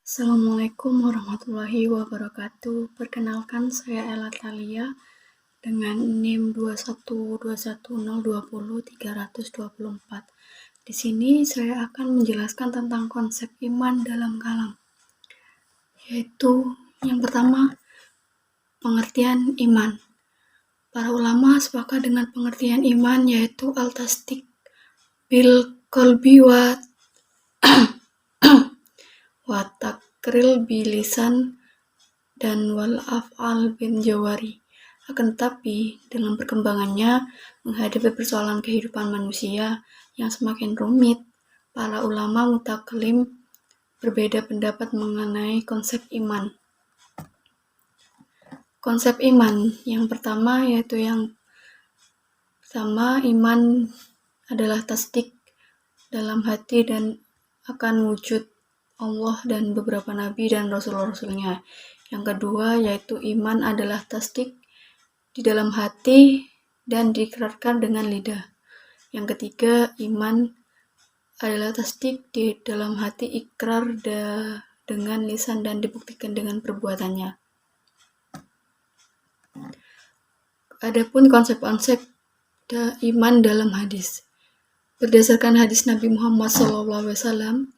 Assalamualaikum warahmatullahi wabarakatuh. Perkenalkan, saya Ella Thalia dengan NIM 21210203024. Di sini saya akan menjelaskan tentang konsep iman dalam kalam, yaitu yang pertama, pengertian iman. Para ulama sepakat dengan pengertian iman yaitu al-tasdik bil qalbi wa takril bilisan dan wal af'al bin jawari. Akan tetapi, dalam perkembangannya menghadapi persoalan kehidupan manusia yang semakin rumit, para ulama mutakallim berbeda pendapat mengenai konsep iman. Konsep iman yang pertama yaitu iman adalah tasdik dalam hati dan akan wujud Allah dan beberapa nabi dan rasul-rasulnya. Yang kedua yaitu iman adalah tasdik di dalam hati dan diikrarkan dengan lidah. Yang ketiga, iman adalah tasdik di dalam hati, ikrar dengan lisan dan dibuktikan dengan perbuatannya. Adapun konsep-konsep iman dalam hadis. Berdasarkan hadis Nabi Muhammad SAW,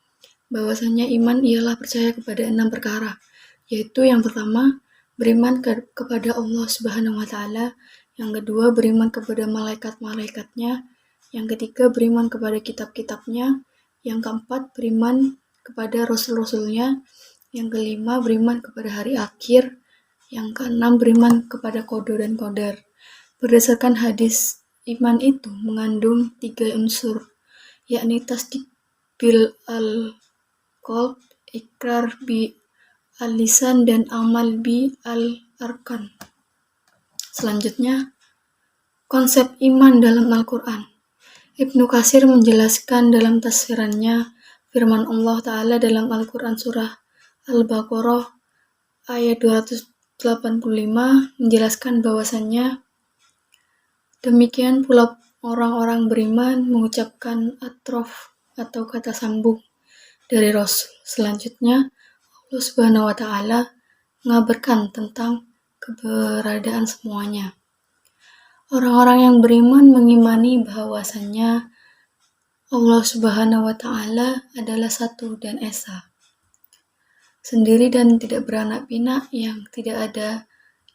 bahwasanya iman ialah percaya kepada 6 perkara, yaitu yang pertama, beriman kepada Allah Subhanahu wa Ta'ala, yang kedua, beriman kepada malaikat-malaikatnya, yang ketiga, beriman kepada kitab-kitabnya, yang keempat, beriman kepada rasul-rasulnya, yang kelima, beriman kepada hari akhir, yang keenam, beriman kepada qada dan qadar. Berdasarkan hadis, iman itu mengandung 3 unsur, yakni tasdik bil al-qalb, ikrar bi al-lisan, dan amal bi al-arkan. Selanjutnya, konsep iman dalam Al-Quran. Ibnu Katsir menjelaskan dalam tafsirannya firman Allah Ta'ala dalam Al-Quran surah Al-Baqarah ayat 285 menjelaskan bahwasannya demikian pula orang-orang beriman mengucapkan atrof atau kata sambung dari Rasul. Selanjutnya, Allah Subhanahu wa Ta'ala mengabarkan tentang keberadaan semuanya. Orang-orang yang beriman mengimani bahwasannya Allah Subhanahu wa Ta'ala adalah satu dan esa, sendiri dan tidak beranak pinak, yang tidak ada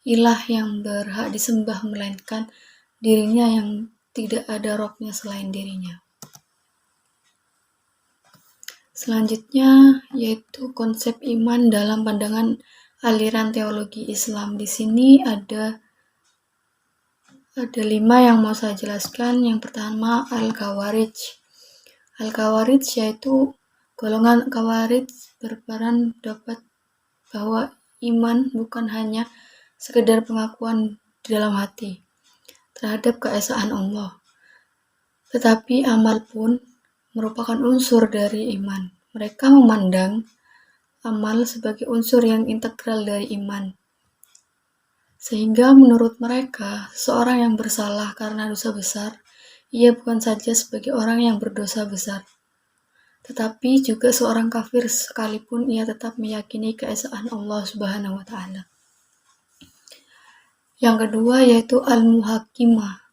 ilah yang berhak disembah melainkan dirinya, yang tidak ada robnya selain dirinya. Selanjutnya yaitu konsep iman dalam pandangan aliran teologi Islam. Di sini ada 5 yang mau saya jelaskan. Yang pertama, Al-Khawarij. Al-Khawarij yaitu golongan Khawarij berperan dapat bahwa iman bukan hanya sekedar pengakuan di dalam hati terhadap keesaan Allah, tetapi amal pun merupakan unsur dari iman. Mereka memandang amal sebagai unsur yang integral dari iman. Sehingga menurut mereka, seorang yang bersalah karena dosa besar, ia bukan saja sebagai orang yang berdosa besar, tetapi juga seorang kafir sekalipun ia tetap meyakini keesaan Allah Subhanahu wa Ta'ala. Yang kedua yaitu Al-Muhakkimah.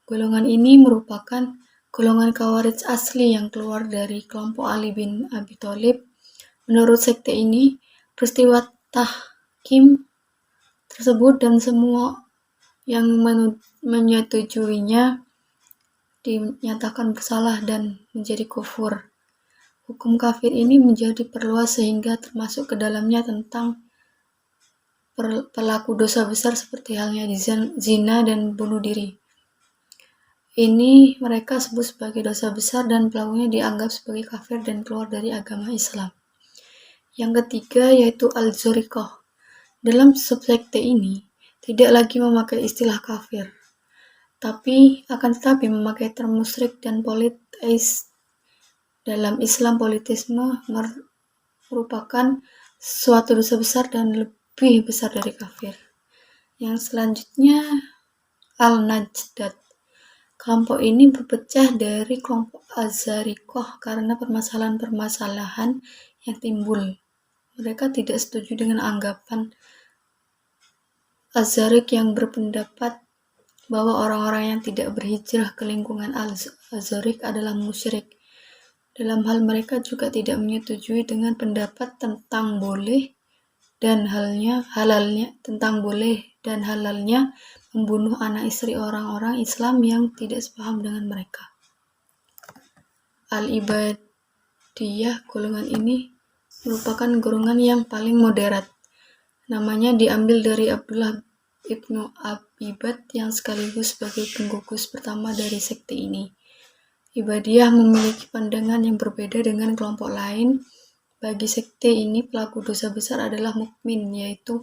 Golongan ini merupakan golongan Khawarij asli yang keluar dari kelompok Ali bin Abi Thalib. Menurut sekte ini, peristiwa tahkim tersebut dan semua yang menyetujuinya dinyatakan bersalah dan menjadi kufur. Hukum kafir ini menjadi perluas sehingga termasuk ke dalamnya tentang pelaku dosa besar seperti halnya zina dan bunuh diri. Ini mereka sebut sebagai dosa besar dan pelakunya dianggap sebagai kafir dan keluar dari agama Islam. Yang ketiga yaitu Al-Zuriqah. Dalam subsekte ini tidak lagi memakai istilah kafir, tapi akan tetapi memakai term musyrik dan politeis. Dalam Islam, politisme merupakan suatu dosa besar dan lebih besar dari kafir. Yang selanjutnya Al-Najdat. Kelompok ini berpecah dari kelompok Az-Zariqah karena permasalahan-permasalahan yang timbul Mereka tidak setuju dengan anggapan Az-Zarq yang berpendapat bahwa orang-orang yang tidak berhijrah ke lingkungan Az-Zarq adalah musyrik. Dalam hal mereka juga tidak menyetujui dengan pendapat tentang boleh dan halalnya membunuh anak istri orang-orang Islam yang tidak sepaham dengan mereka. Al-Ibadiyah, golongan ini merupakan golongan yang paling moderat. Namanya diambil dari Abdullah ibnu Abibad yang sekaligus sebagai penggugus pertama dari sekte ini. Ibadiyah memiliki pandangan yang berbeda dengan kelompok lain. Bagi sekte ini, pelaku dosa besar adalah mukmin, yaitu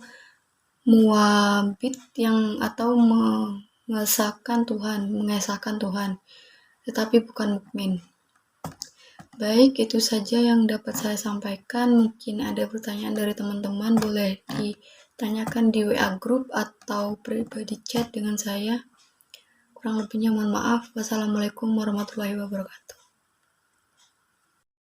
muwahhid atau mengesahkan Tuhan, tetapi bukan mukmin. Baik, itu saja yang dapat saya sampaikan. Mungkin ada pertanyaan dari teman-teman, boleh ditanyakan di WA group atau pribadi chat dengan saya. Kurang lebihnya mohon maaf. Wassalamualaikum warahmatullahi wabarakatuh.